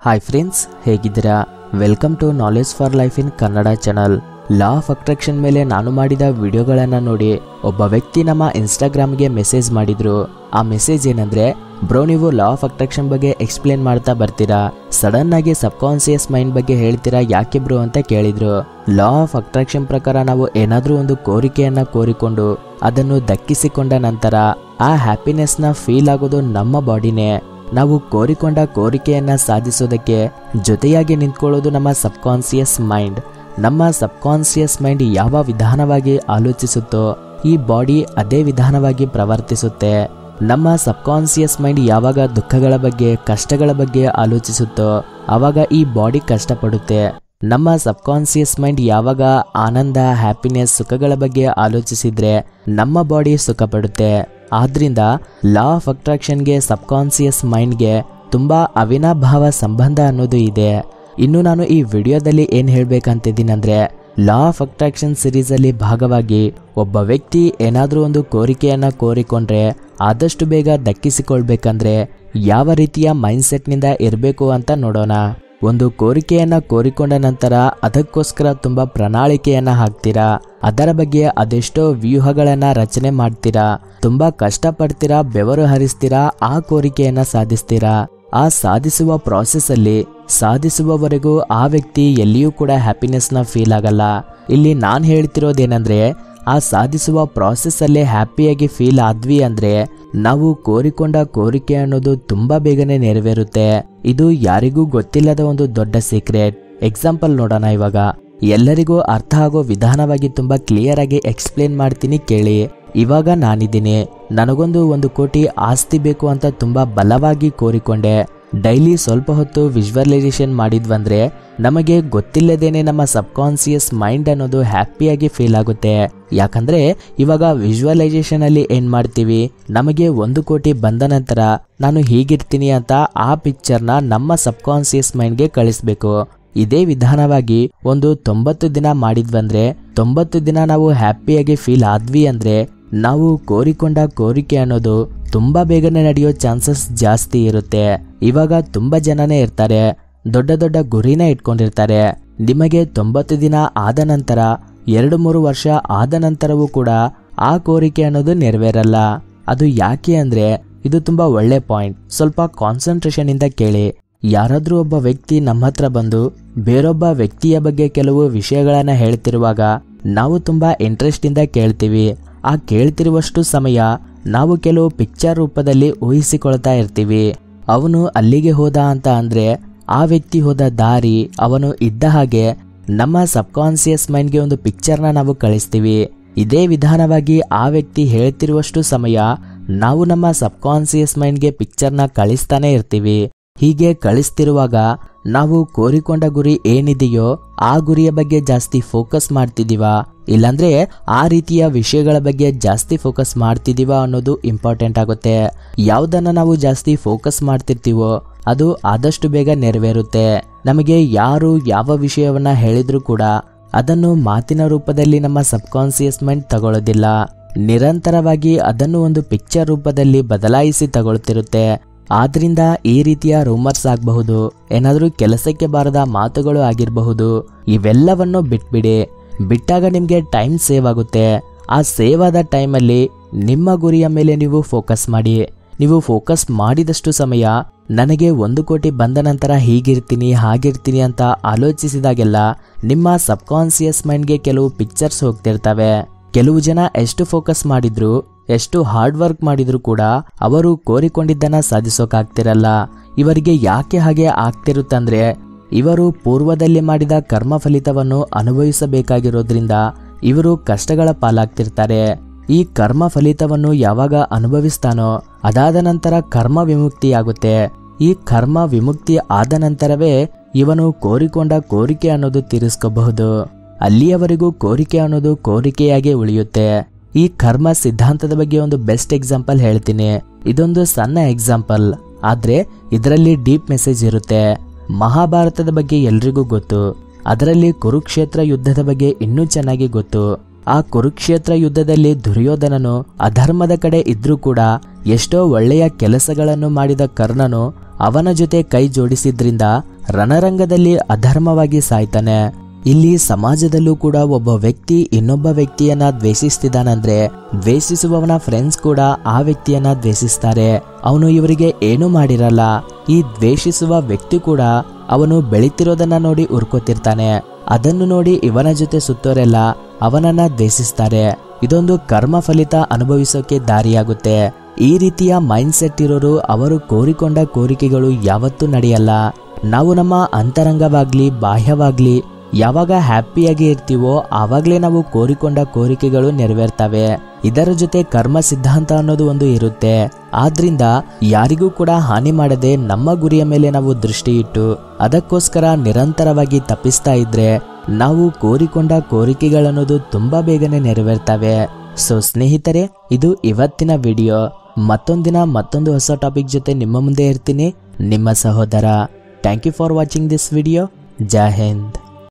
Hi friends, ಹೇಗಿದ್ದೀರಾ? Welcome to knowledge for life in Kannada channel. Law of attraction ಮೇಲೆ ನಾನು ಮಾಡಿದ ವಿಡಿಯೋಗಳನ್ನು ನೋಡಿ ಒಬ್ಬ ವ್ಯಕ್ತಿ ನಮ್ಮ ಇನ್ಸ್ಟಾಗ್ರಾಮ್ಗೆ ಮೆಸೇಜ್ ಮಾಡಿದ್ರು. ಆ ಮೆಸೇಜ್ ಏನಂದ್ರೆ, ಬ್ರೋ ನೀವು ಲಾ ಆಫ್ ಅಟ್ರಾಕ್ಷನ್ ಬಗ್ಗೆ ಎಕ್ಸ್ಪ್ಲೇನ್ ಮಾಡ್ತಾ ಬರ್ತೀರಾ, ಸಡನ್ ಆಗಿ ಸಬ್ ಕಾನ್ಸಿಯಸ್ ಮೈಂಡ್ ಬಗ್ಗೆ ಹೇಳ್ತೀರಾ, ಯಾಕೆ ಬ್ರೋ ಅಂತ ಕೇಳಿದ್ರು. ಲಾ ಆಫ್ ಅಟ್ರಾಕ್ಷನ್ ಪ್ರಕಾರ ನಾವು ಏನಾದ್ರೂ ಒಂದು ಕೋರಿಕೆಯನ್ನ ಕೋರಿಕೊಂಡು ಅದನ್ನು ದಕ್ಕಿಸಿಕೊಂಡ ನಂತರ ಆ ಹ್ಯಾಪಿನೆಸ್ನ ಫೀಲ್ ಆಗೋದು ನಮ್ಮ ಬಾಡಿನೇ. ನಾವು ಕೋರಿಕೊಂಡ ಕೋರಿಕೆಯನ್ನ ಸಾಧಿಸೋದಕ್ಕೆ ಜೊತೆಯಾಗಿ ನಿಂತ್ಕೊಳ್ಳೋದು ನಮ್ಮ ಸಬ್ ಕಾನ್ಸಿಯಸ್ ಮೈಂಡ್. ನಮ್ಮ ಸಬ್ ಕಾನ್ಸಿಯಸ್ ಮೈಂಡ್ ಯಾವ ವಿಧಾನವಾಗಿ ಆಲೋಚಿಸುತ್ತೋ ಈ ಬಾಡಿ ಅದೇ ವಿಧಾನವಾಗಿ ಪ್ರವರ್ತಿಸುತ್ತೆ. ನಮ್ಮ ಸಬ್ ಕಾನ್ಸಿಯಸ್ ಮೈಂಡ್ ಯಾವಾಗ ದುಃಖಗಳ ಬಗ್ಗೆ, ಕಷ್ಟಗಳ ಬಗ್ಗೆ ಆಲೋಚಿಸುತ್ತೋ ಆವಾಗ ಈ ಬಾಡಿ ಕಷ್ಟಪಡುತ್ತೆ. ನಮ್ಮ ಸಬ್ ಕಾನ್ಸಿಯಸ್ ಮೈಂಡ್ ಯಾವಾಗ ಆನಂದ, ಹ್ಯಾಪಿನೆಸ್, ಸುಖಗಳ ಬಗ್ಗೆ ಆಲೋಚಿಸಿದ್ರೆ ನಮ್ಮ ಬಾಡಿ ಸುಖ ಪಡುತ್ತೆ. ಆದ್ರಿಂದ ಲಾ ಆಫ್ ಅಟ್ರಾಕ್ಷನ್ಗೆ ಸಬ್ ಕಾನ್ಸಿಯಸ್ ಮೈಂಡ್ಗೆ ತುಂಬಾ ಅವಿನಾಭಾವ ಸಂಬಂಧ ಅನ್ನೋದು ಇದೆ. ಇನ್ನು ನಾನು ಈ ವಿಡಿಯೋದಲ್ಲಿ ಏನ್ ಹೇಳ್ಬೇಕಂತಿದ್ದೀನಂದ್ರೆ, ಲಾ ಆಫ್ ಅಟ್ರಾಕ್ಷನ್ ಸಿರೀಸ್ ಅಲ್ಲಿ ಭಾಗವಾಗಿ ಒಬ್ಬ ವ್ಯಕ್ತಿ ಏನಾದ್ರೂ ಒಂದು ಕೋರಿಕೆಯನ್ನ ಕೋರಿಕೊಂಡ್ರೆ ಆದಷ್ಟು ಬೇಗ ದಕ್ಕಿಸಿಕೊಳ್ಬೇಕಂದ್ರೆ ಯಾವ ರೀತಿಯ ಮೈಂಡ್ ಸೆಟ್ ನಿಂದ ಇರಬೇಕು ಅಂತ ನೋಡೋಣ. ಒಂದು ಕೋರಿಕೆಯನ್ನ ಕೋರಿಕೊಂಡ ನಂತರ ಅದಕ್ಕೋಸ್ಕರ ತುಂಬಾ ಪ್ರಣಾಳಿಕೆಯನ್ನ ಹಾಕ್ತೀರಾ, ಅದರ ಬಗ್ಗೆ ಅದೆಷ್ಟೋ ವ್ಯೂಹಗಳನ್ನ ರಚನೆ ಮಾಡ್ತೀರಾ, ತುಂಬಾ ಕಷ್ಟಪಡ್ತೀರಾ, ಬೆವರು ಹರಿಸ್ತೀರಾ, ಆ ಕೋರಿಕೆಯನ್ನ ಸಾಧಿಸ್ತೀರಾ. ಆ ಸಾಧಿಸುವ ಪ್ರಾಸೆಸ್ ಅಲ್ಲಿ ಸಾಧಿಸುವವರೆಗೂ ಆ ವ್ಯಕ್ತಿ ಎಲ್ಲಿಯೂ ಕೂಡ ಹ್ಯಾಪಿನೆಸ್ ನ ಫೀಲ್ ಆಗಲ್ಲ. ಇಲ್ಲಿ ನಾನ್ ಹೇಳ್ತಿರೋದೇನಂದ್ರೆ, ಆ ಸಾಧಿಸುವ ಪ್ರಾಸೆಸ್ ಅಲ್ಲೇ ಹ್ಯಾಪಿಯಾಗಿ ಫೀಲ್ ಆದ್ವಿ ಅಂದ್ರೆ ನಾವು ಕೋರಿಕೊಂಡ ಕೋರಿಕೆ ಅನ್ನೋದು ತುಂಬಾ ಬೇಗನೆ ನೆರವೇರುತ್ತೆ. ಇದು ಯಾರಿಗೂ ಗೊತ್ತಿಲ್ಲದ ಒಂದು ದೊಡ್ಡ ಸೀಕ್ರೆಟ್. ಎಕ್ಸಾಂಪಲ್ ನೋಡೋಣ. ಇವಾಗ ಎಲ್ಲರಿಗೂ ಅರ್ಥ ಆಗೋ ವಿಧಾನವಾಗಿ ತುಂಬಾ ಕ್ಲಿಯರ್ ಆಗಿ ಎಕ್ಸ್ಪ್ಲೇನ್ ಮಾಡ್ತೀನಿ, ಕೇಳಿ. ಇವಾಗ ನಾನಿದ್ದೀನಿ, ನನಗೊಂದು 1 ಕೋಟಿ ಆಸ್ತಿ ಬೇಕು ಅಂತ ತುಂಬಾ ಬಲವಾಗಿ ಕೋರಿಕೊಂಡೆ. ಡೈಲಿ ಸ್ವಲ್ಪ ಹೊತ್ತು ವಿಜುವಲೈಸೇಷನ್ ಮಾಡಿದ್ವಂದ್ರೆ ನಮಗೆ ಗೊತ್ತಿಲ್ಲದೇನೆ ನಮ್ಮ ಸಬ್ ಕಾನ್ಸಿಯಸ್ ಮೈಂಡ್ ಅನ್ನೋದು ಹ್ಯಾಪಿಯಾಗಿ ಫೀಲ್ ಆಗುತ್ತೆ. ಯಾಕಂದ್ರೆ ಇವಾಗ ವಿಜುವಲೈಸೇಷನ್ ಅಲ್ಲಿ ಏನ್ ಮಾಡ್ತೀವಿ, ನಮಗೆ 1 ಕೋಟಿ ಬಂದ ನಂತರ ನಾನು ಹೀಗಿರ್ತೀನಿ ಅಂತ ಆ ಪಿಕ್ಚರ್ನ ನಮ್ಮ ಸಬ್ ಕಾನ್ಸಿಯಸ್ ಮೈಂಡ್ಗೆ ಕಳಿಸ್ಬೇಕು. ಇದೇ ವಿಧಾನವಾಗಿ ಒಂದು 90 ದಿನ ಮಾಡಿದ್ವಂದ್ರೆ 90 ದಿನ ನಾವು ಹ್ಯಾಪಿಯಾಗಿ ಫೀಲ್ ಆದ್ವಿ ಅಂದ್ರೆ ನಾವು ಕೋರಿಕೊಂಡ ಕೋರಿಕೆ ಅನ್ನೋದು ತುಂಬಾ ಬೇಗನೆ ನಡೆಯೋ ಚಾನ್ಸಸ್ ಜಾಸ್ತಿ ಇರುತ್ತೆ. ಇವಾಗ ತುಂಬಾ ಜನನೇ ಇರ್ತಾರೆ, ದೊಡ್ಡ ದೊಡ್ಡ ಗುರಿನ ಇಟ್ಕೊಂಡಿರ್ತಾರೆ. ನಿಮಗೆ 90 ದಿನ ಆದ ನಂತರ 2-3 ವರ್ಷ ಆದ ನಂತರವೂ ಕೂಡ ಆ ಕೋರಿಕೆ ಅನ್ನೋದು ನೆರವೇರಲ್ಲ. ಅದು ಯಾಕೆ ಅಂದ್ರೆ, ಇದು ತುಂಬಾ ಒಳ್ಳೆ ಪಾಯಿಂಟ್, ಸ್ವಲ್ಪ ಕಾನ್ಸಂಟ್ರೇಷನ್ ಇಂದ ಕೇಳಿ. ಯಾರಾದ್ರೂ ಒಬ್ಬ ವ್ಯಕ್ತಿ ನಮ್ಮ ಹತ್ರ ಬಂದು ಬೇರೊಬ್ಬ ವ್ಯಕ್ತಿಯ ಬಗ್ಗೆ ಕೆಲವು ವಿಷಯಗಳನ್ನ ಹೇಳ್ತಿರುವಾಗ ನಾವು ತುಂಬಾ ಇಂಟ್ರೆಸ್ಟ್ ಇಂದ ಕೇಳ್ತೀವಿ. ಆ ಕೇಳ್ತಿರುವಷ್ಟು ಸಮಯ ನಾವು ಕೆಲವು ಪಿಕ್ಚರ್ ರೂಪದಲ್ಲಿ ಊಹಿಸಿಕೊಳ್ತಾ ಇರ್ತೀವಿ. ಅವನು ಅಲ್ಲಿಗೆ ಹೋದ ಅಂತ ಅಂದ್ರೆ ಆ ವ್ಯಕ್ತಿ ಹೋದ ದಾರಿ, ಅವನು ಇದ್ದ ಹಾಗೆ ನಮ್ಮ ಸಬ್ ಕಾನ್ಸಿಯಸ್ ಮೈಂಡ್ಗೆ ಒಂದು ಪಿಕ್ಚರ್ನ ನಾವು ಕಳಿಸ್ತೀವಿ. ಇದೇ ವಿಧಾನವಾಗಿ ಆ ವ್ಯಕ್ತಿ ಹೇಳ್ತಿರುವಷ್ಟು ಸಮಯ ನಾವು ನಮ್ಮ ಸಬ್ ಕಾನ್ಸಿಯಸ್ ಮೈಂಡ್ಗೆ ಪಿಕ್ಚರ್ನ ಕಳಿಸ್ತಾನೆ ಇರ್ತೀವಿ. ಹೀಗೆ ಕಳಿಸ್ತಿರುವಾಗ ನಾವು ಕೋರಿಕೊಂಡ ಗುರಿ ಏನಿದೆಯೋ ಆ ಗುರಿಯ ಬಗ್ಗೆ ಜಾಸ್ತಿ ಫೋಕಸ್ ಮಾಡ್ತಿದೀವ, ಇಲ್ಲಾಂದ್ರೆ ಆ ರೀತಿಯ ವಿಷಯಗಳ ಬಗ್ಗೆ ಜಾಸ್ತಿ ಫೋಕಸ್ ಮಾಡ್ತಿದೀವ ಅನ್ನೋದು ಇಂಪಾರ್ಟೆಂಟ್ ಆಗುತ್ತೆ. ಯಾವುದನ್ನ ನಾವು ಜಾಸ್ತಿ ಫೋಕಸ್ ಮಾಡ್ತಿರ್ತೀವೋ ಅದು ಆದಷ್ಟು ಬೇಗ ನೆರವೇರುತ್ತೆ. ನಮಗೆ ಯಾರು ಯಾವ ವಿಷಯವನ್ನ ಹೇಳಿದ್ರು ಕೂಡ ಅದನ್ನು ಮಾತಿನ ರೂಪದಲ್ಲಿ ನಮ್ಮ ಸಬ್ ಕಾನ್ಸಿಯಸ್ ಮೈಂಡ್ ತಗೊಳ್ಳೋದಿಲ್ಲ. ನಿರಂತರವಾಗಿ ಅದನ್ನು ಒಂದು ಪಿಕ್ಚರ್ ರೂಪದಲ್ಲಿ ಬದಲಾಯಿಸಿ ತಗೊಳ್ತಿರುತ್ತೆ. ಆದ್ರಿಂದ ಈ ರೀತಿಯ ರೂಮರ್ಸ್ ಆಗಬಹುದು, ಏನಾದ್ರೂ ಕೆಲಸಕ್ಕೆ ಬಾರದ ಮಾತುಗಳು ಆಗಿರಬಹುದು, ಇವೆಲ್ಲವನ್ನು ಬಿಟ್ಬಿಡಿ. ಬಿಟ್ಟಾಗ ನಿಮ್ಗೆ ಟೈಮ್ ಸೇವ್ ಆಗುತ್ತೆ. ಆ ಸೇವ್ ಆದ ಟೈಮಲ್ಲಿ ನಿಮ್ಮ ಗುರಿಯ ಮೇಲೆ ನೀವು ಫೋಕಸ್ ಮಾಡಿ. ನೀವು ಫೋಕಸ್ ಮಾಡಿದಷ್ಟು ಸಮಯ ನನಗೆ 1 ಕೋಟಿ ಬಂದ ನಂತರ ಹೀಗಿರ್ತೀನಿ, ಹಾಗಿರ್ತೀನಿ ಅಂತ ಆಲೋಚಿಸಿದಾಗೆಲ್ಲ ನಿಮ್ಮ ಸಬ್ ಕಾನ್ಸಿಯಸ್ ಮೈಂಡ್ಗೆ ಕೆಲವು ಪಿಕ್ಚರ್ಸ್ ಹೋಗ್ತಿರ್ತವೆ. ಕೆಲವು ಜನ ಎಷ್ಟು ಫೋಕಸ್ ಮಾಡಿದ್ರು, ಎಷ್ಟು ಹಾರ್ಡ್ ವರ್ಕ್ ಮಾಡಿದ್ರು ಕೂಡ ಅವರು ಕೋರಿಕೊಂಡಿದ್ದನ್ನ ಸಾಧಿಸೋಕಾಗ್ತಿರಲ್ಲ. ಇವರಿಗೆ ಯಾಕೆ ಹಾಗೆ ಆಗ್ತಿರುತ್ತಂದ್ರೆ, ಇವರು ಪೂರ್ವದಲ್ಲಿ ಮಾಡಿದ ಕರ್ಮ ಫಲಿತವನ್ನು ಅನುಭವಿಸಬೇಕಾಗಿರೋದ್ರಿಂದ ಇವರು ಕಷ್ಟಗಳ ಪಾಲಾಗ್ತಿರ್ತಾರೆ. ಈ ಕರ್ಮ ಫಲಿತವನ್ನು ಯಾವಾಗ ಅನುಭವಿಸ್ತಾನೋ ಅದಾದ ನಂತರ ಕರ್ಮ ವಿಮುಕ್ತಿ ಆಗುತ್ತೆ. ಈ ಕರ್ಮ ವಿಮುಕ್ತಿ ಆದ ನಂತರವೇ ಇವನು ಕೋರಿಕೊಂಡ ಕೋರಿಕೆ ಅನ್ನೋದು ತೀರಿಸ್ಕೋಬಹುದು. ಅಲ್ಲಿಯವರೆಗೂ ಕೋರಿಕೆ ಅನ್ನೋದು ಕೋರಿಕೆಯಾಗಿ ಉಳಿಯುತ್ತೆ. ಈ ಕರ್ಮ ಸಿದ್ಧಾಂತದ ಬಗ್ಗೆ ಒಂದು ಬೆಸ್ಟ್ ಎಕ್ಸಾಂಪಲ್ ಹೇಳ್ತೀನಿ. ಇದೊಂದು ಸಣ್ಣ ಎಕ್ಸಾಂಪಲ್, ಆದ್ರೆ ಇದರಲ್ಲಿ ಡೀಪ್ ಮೆಸೇಜ್ ಇರುತ್ತೆ. ಮಹಾಭಾರತದ ಬಗ್ಗೆ ಎಲ್ರಿಗೂ ಗೊತ್ತು, ಅದರಲ್ಲಿ ಕುರುಕ್ಷೇತ್ರ ಯುದ್ಧದ ಬಗ್ಗೆ ಇನ್ನೂ ಚೆನ್ನಾಗಿ ಗೊತ್ತು. ಆ ಕುರುಕ್ಷೇತ್ರ ಯುದ್ಧದಲ್ಲಿ ದುರ್ಯೋಧನನು ಅಧರ್ಮದ ಕಡೆ ಇದ್ರೂ ಕೂಡ ಎಷ್ಟೋ ಒಳ್ಳೆಯ ಕೆಲಸಗಳನ್ನು ಮಾಡಿದ ಕರ್ಣನು ಅವನ ಜೊತೆ ಕೈ ಜೋಡಿಸಿದ್ರಿಂದ ರಣರಂಗದಲ್ಲಿ ಅಧರ್ಮವಾಗಿ ಸಾಯ್ತಾನೆ. ಇಲ್ಲಿ ಸಮಾಜದಲ್ಲೂ ಕೂಡ ಒಬ್ಬ ವ್ಯಕ್ತಿ ಇನ್ನೊಬ್ಬ ವ್ಯಕ್ತಿಯನ್ನ ದ್ವೇಷಿಸ್ತಿದ್ದಾನಂದ್ರೆ ದ್ವೇಷಿಸುವವನ ಫ್ರೆಂಡ್ಸ್ ಕೂಡ ಆ ವ್ಯಕ್ತಿಯನ್ನ ದ್ವೇಷಿಸ್ತಾರೆ. ಅವನು ಇವರಿಗೆ ಏನೂ ಮಾಡಿರಲ್ಲ. ಈ ದ್ವೇಷಿಸುವ ವ್ಯಕ್ತಿ ಕೂಡ ಅವನು ಬೆಳೀತಿರೋದನ್ನ ನೋಡಿ ಉರ್ಕೋತಿರ್ತಾನೆ. ಅದನ್ನು ನೋಡಿ ಇವನ ಜೊತೆ ಸುತ್ತೋರೆಲ್ಲ ಅವನನ್ನ ದ್ವೇಷಿಸ್ತಾರೆ. ಇದೊಂದು ಕರ್ಮ ಫಲಿತ ಅನುಭವಿಸೋಕೆ ದಾರಿಯಾಗುತ್ತೆ. ಈ ರೀತಿಯ ಮೈಂಡ್ ಸೆಟ್ ಇರೋರು ಅವರು ಕೋರಿಕೊಂಡ ಕೋರಿಕೆಗಳು ಯಾವತ್ತೂ ನಡೆಯಲ್ಲ. ನಾವು ನಮ್ಮ ಅಂತರಂಗವಾಗ್ಲಿ ಬಾಹ್ಯವಾಗ್ಲಿ ಯಾವಾಗ ಹ್ಯಾಪಿಯಾಗಿ ಇರ್ತೀವೋ ಆವಾಗಲೇ ನಾವು ಕೋರಿಕೊಂಡ ಕೋರಿಕೆಗಳು ನೆರವೇರ್ತವೆ. ಇದರ ಜೊತೆ ಕರ್ಮ ಸಿದ್ಧಾಂತ ಅನ್ನೋದು ಒಂದು ಇರುತ್ತೆ. ಆದ್ರಿಂದ ಯಾರಿಗೂ ಕೂಡ ಹಾನಿ ಮಾಡದೆ ನಮ್ಮ ಗುರಿಯ ಮೇಲೆ ನಾವು ದೃಷ್ಟಿ ಇಟ್ಟು ಅದಕ್ಕೋಸ್ಕರ ನಿರಂತರವಾಗಿ ತಪ್ಪಿಸ್ತಾ ಇದ್ರೆ ನಾವು ಕೋರಿಕೊಂಡ ಕೋರಿಕೆಗಳನ್ನೋದು ತುಂಬಾ ಬೇಗನೆ ನೆರವೇರ್ತವೆ. ಸೊ ಸ್ನೇಹಿತರೆ, ಇದು ಇವತ್ತಿನ ವಿಡಿಯೋ. ಮತ್ತೊಂದಿನ ಮತ್ತೊಂದು ಹೊಸ ಟಾಪಿಕ್ ಜೊತೆ ನಿಮ್ಮ ಮುಂದೆ ಇರ್ತೀನಿ. ನಿಮ್ಮ ಸಹೋದರ. Thank you for watching this video. Jai Hind.